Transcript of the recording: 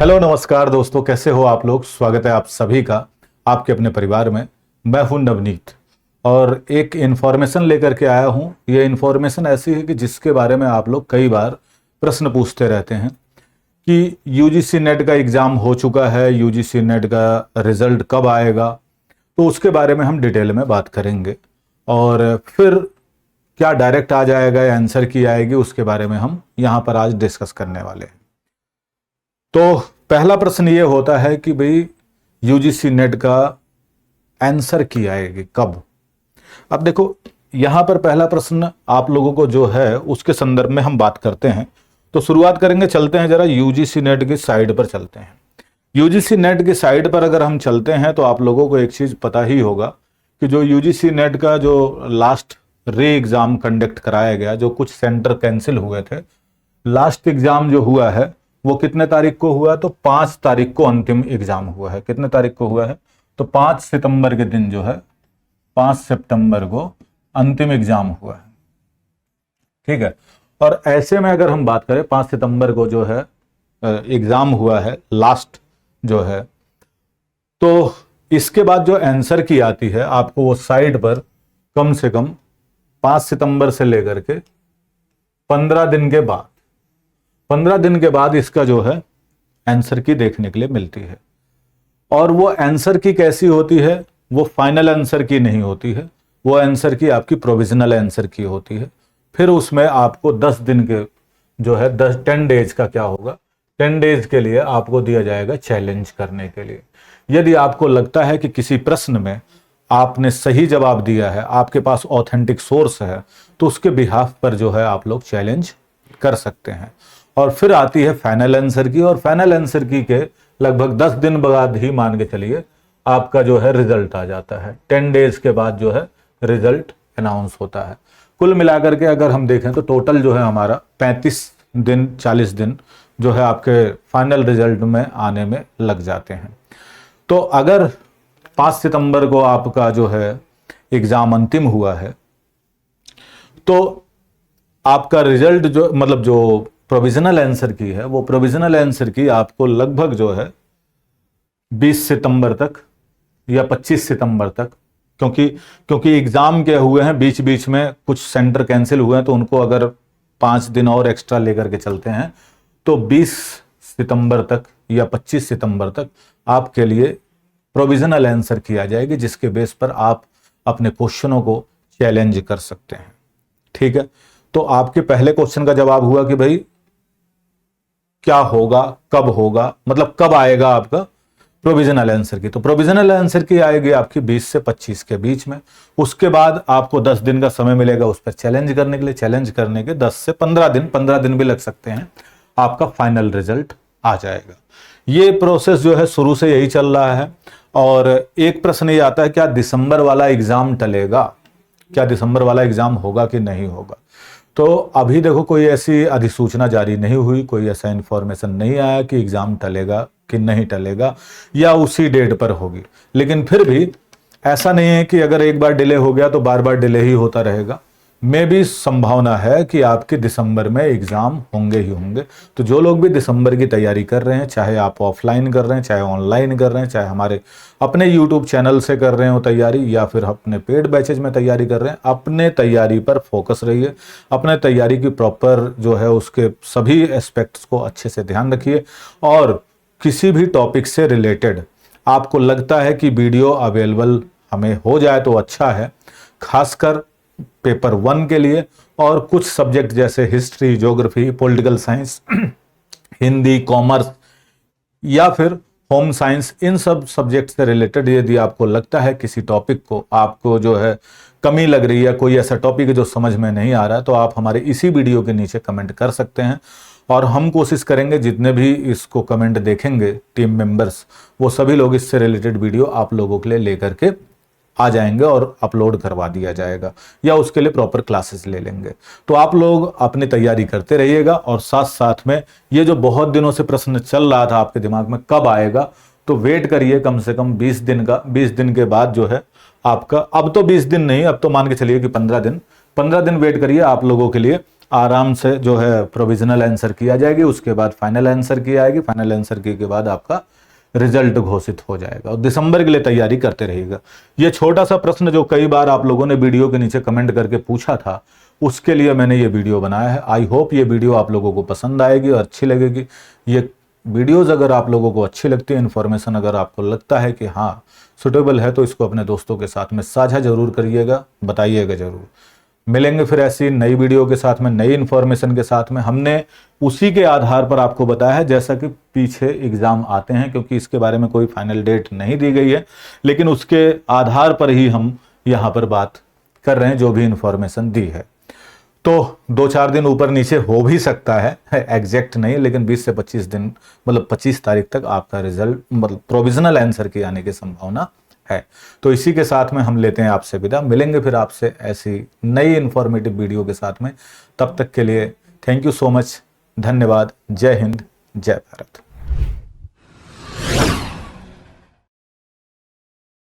Hello नमस्कार दोस्तों, कैसे हो आप लोग। स्वागत है आप सभी का आपके अपने परिवार में। मैं हूं नवनीत और एक इन्फॉर्मेशन लेकर के आया हूं। ये इन्फॉर्मेशन ऐसी है कि जिसके बारे में आप लोग कई बार प्रश्न पूछते रहते हैं कि यूजीसी नेट का एग्ज़ाम हो चुका है, यूजीसी नेट का रिजल्ट कब आएगा। तो उसके बारे में हम डिटेल में बात करेंगे और फिर क्या डायरेक्ट आ जाएगा या आंसर की आएगी, उसके बारे में हम यहाँ पर आज डिस्कस करने वाले हैं। तो पहला प्रश्न ये होता है कि भाई यूजीसी नेट का आंसर की आएगी कब। अब देखो, यहां पर पहला प्रश्न आप लोगों को जो है उसके संदर्भ में हम बात करते हैं। तो शुरुआत करेंगे, चलते हैं जरा यूजीसी नेट की साइड पर चलते हैं। यूजीसी नेट की साइड पर अगर हम चलते हैं तो आप लोगों को एक चीज पता ही होगा कि जो यूजीसी नेट का जो लास्ट री एग्जाम कंडक्ट कराया गया, जो कुछ सेंटर कैंसिल हुए थे, लास्ट एग्जाम जो हुआ है वो कितने तारीख को हुआ? तो 5 तारीख को अंतिम एग्जाम हुआ है। कितने तारीख को हुआ है? तो 5 सितंबर के दिन जो है, 5 सितंबर को अंतिम एग्जाम हुआ है। ठीक है। और ऐसे में अगर हम बात करें, 5 सितंबर को जो है एग्जाम हुआ है लास्ट जो है, तो इसके बाद जो आंसर की आती है आपको वो साइड पर कम से कम 5 सितंबर से लेकर के 15 दिन के बाद, 15 दिन के बाद इसका जो है आंसर की देखने के लिए मिलती है। और वो आंसर की कैसी होती है? वो फाइनल आंसर की नहीं होती है, वो आंसर की आपकी प्रोविजनल आंसर की होती है। फिर उसमें आपको 10 दिन के जो है 10 डेज का क्या होगा, 10 डेज के लिए आपको दिया जाएगा चैलेंज करने के लिए। यदि आपको लगता है कि किसी प्रश्न में आपने सही जवाब दिया है, आपके पास ऑथेंटिक सोर्स है, तो उसके बिहाफ पर जो है आप लोग चैलेंज कर सकते हैं। और फिर आती है फाइनल आंसर की, और फाइनल आंसर की के लगभग 10 दिन बाद ही मान के चलिए आपका जो है रिजल्ट आ जाता है। 10 डेज के बाद जो है रिजल्ट अनाउंस होता है। कुल मिलाकर के अगर हम देखें तो टोटल जो है हमारा 35 दिन 40 दिन जो है आपके फाइनल रिजल्ट में आने में लग जाते हैं। तो अगर 5 सितंबर को आपका जो है एग्जाम अंतिम हुआ है, तो आपका रिजल्ट जो मतलब जो प्रोविजनल आंसर की है, वो प्रोविजनल आंसर की आपको लगभग जो है 20 सितंबर तक या 25 सितंबर तक, क्योंकि एग्जाम क्या हुए हैं, बीच बीच में कुछ सेंटर कैंसिल हुए हैं, तो उनको अगर 5 दिन और एक्स्ट्रा लेकर के चलते हैं तो 20 सितंबर तक या 25 सितंबर तक आपके लिए प्रोविजनल आंसर की आ जाएगी, जिसके बेस पर आप अपने क्वेश्चनों को चैलेंज कर सकते हैं। ठीक है। तो आपके पहले क्वेश्चन का जवाब हुआ कि भाई क्या होगा, कब होगा, मतलब कब आएगा आपका प्रोविजनल आंसर की। तो प्रोविजनल आंसर की आएगी आपकी 20 से 25 के बीच में। उसके बाद आपको 10 दिन का समय मिलेगा उस पर चैलेंज करने के लिए। चैलेंज करने के 10 से 15 दिन भी लग सकते हैं, आपका फाइनल रिजल्ट आ जाएगा। ये प्रोसेस जो है शुरू से यही चल रहा है। और एक प्रश्न ये आता है, क्या दिसंबर वाला एग्जाम टलेगा? क्या दिसंबर वाला एग्जाम होगा कि नहीं होगा? तो अभी देखो, कोई ऐसी अधिसूचना जारी नहीं हुई, कोई ऐसा इंफॉर्मेशन नहीं आया कि एग्जाम टलेगा कि नहीं टलेगा या उसी डेट पर होगी। लेकिन फिर भी ऐसा नहीं है कि अगर एक बार डिले हो गया तो बार बार डिले ही होता रहेगा। में भी संभावना है कि आपके दिसंबर में एग्जाम होंगे ही होंगे। तो जो लोग भी दिसंबर की तैयारी कर रहे हैं, चाहे आप ऑफलाइन कर रहे हैं, चाहे ऑनलाइन कर रहे हैं, चाहे हमारे अपने यूट्यूब चैनल से कर रहे हो तैयारी, या फिर अपने पेड बैचेज में तैयारी कर रहे हैं, अपने तैयारी पर फोकस रहिए। अपने तैयारी की प्रॉपर जो है उसके सभी एस्पेक्ट्स को अच्छे से ध्यान रखिए। और किसी भी टॉपिक से रिलेटेड आपको लगता है कि वीडियो अवेलेबल हमें हो जाए तो अच्छा है, खासकर पेपर 1 के लिए। और कुछ सब्जेक्ट जैसे history, geography, political science, Hindi, commerce या फिर होम साइंस, इन सब सब्जेक्ट से रिलेटेड यदि आपको लगता है किसी टॉपिक को आपको जो है कमी लग रही है, कोई ऐसा टॉपिक है जो समझ में नहीं आ रहा है, तो आप हमारे इसी वीडियो के नीचे कमेंट कर सकते हैं। और हम कोशिश करेंगे, जितने भी इसको कमेंट देखेंगे टीम मेंबर्स, वो सभी लोग इससे रिलेटेड वीडियो आप लोगों के लिए लेकर के आ जाएंगे और अपलोड करवा दिया जाएगा, या उसके लिए प्रॉपर क्लासेस ले लेंगे। तो आप लोग अपनी तैयारी करते रहिएगा। और साथ साथ में ये जो बहुत दिनों से प्रश्न चल रहा था आपके दिमाग में कब आएगा, तो वेट करिए कम से कम 20 दिन का। 20 दिन के बाद जो है आपका, अब तो 20 दिन नहीं, अब तो मान के चलिए कि 15 दिन वेट करिए, आप लोगों के लिए आराम से जो है प्रोविजनल आंसर किया जाएगी, उसके बाद फाइनल आंसर की आएगी, फाइनल आंसर की के बाद आपका रिजल्ट घोषित हो जाएगा और दिसंबर के लिए तैयारी करते रहिएगा। ये छोटा सा प्रश्न जो कई बार आप लोगों ने वीडियो के नीचे कमेंट करके पूछा था, उसके लिए मैंने ये वीडियो बनाया है। आई होप ये वीडियो आप लोगों को पसंद आएगी और अच्छी लगेगी। ये वीडियोज़ अगर आप लोगों को अच्छी लगती है, इन्फॉर्मेशन अगर आपको लगता है कि हाँ सुटेबल है, तो इसको अपने दोस्तों के साथ में साझा जरूर करिएगा, बताइएगा जरूर। मिलेंगे फिर ऐसी नई वीडियो के साथ में, नई इन्फॉर्मेशन के साथ में। हमने उसी के आधार पर आपको बताया है जैसा कि पीछे एग्जाम आते हैं, क्योंकि इसके बारे में कोई फाइनल डेट नहीं दी गई है, लेकिन उसके आधार पर ही हम यहाँ पर बात कर रहे हैं, जो भी इन्फॉर्मेशन दी है। तो 2-4 दिन ऊपर नीचे हो भी सकता है, एग्जैक्ट नहीं, लेकिन 20 से 25 दिन, मतलब 25 तारीख तक आपका रिजल्ट, मतलब प्रोविजनल आंसर के आने की संभावना है। तो इसी के साथ में हम लेते हैं आपसे विदा। मिलेंगे फिर आपसे ऐसी नई इंफॉर्मेटिव वीडियो के साथ में। तब तक के लिए थैंक यू सो मच, धन्यवाद। जय हिंद, जय भारत।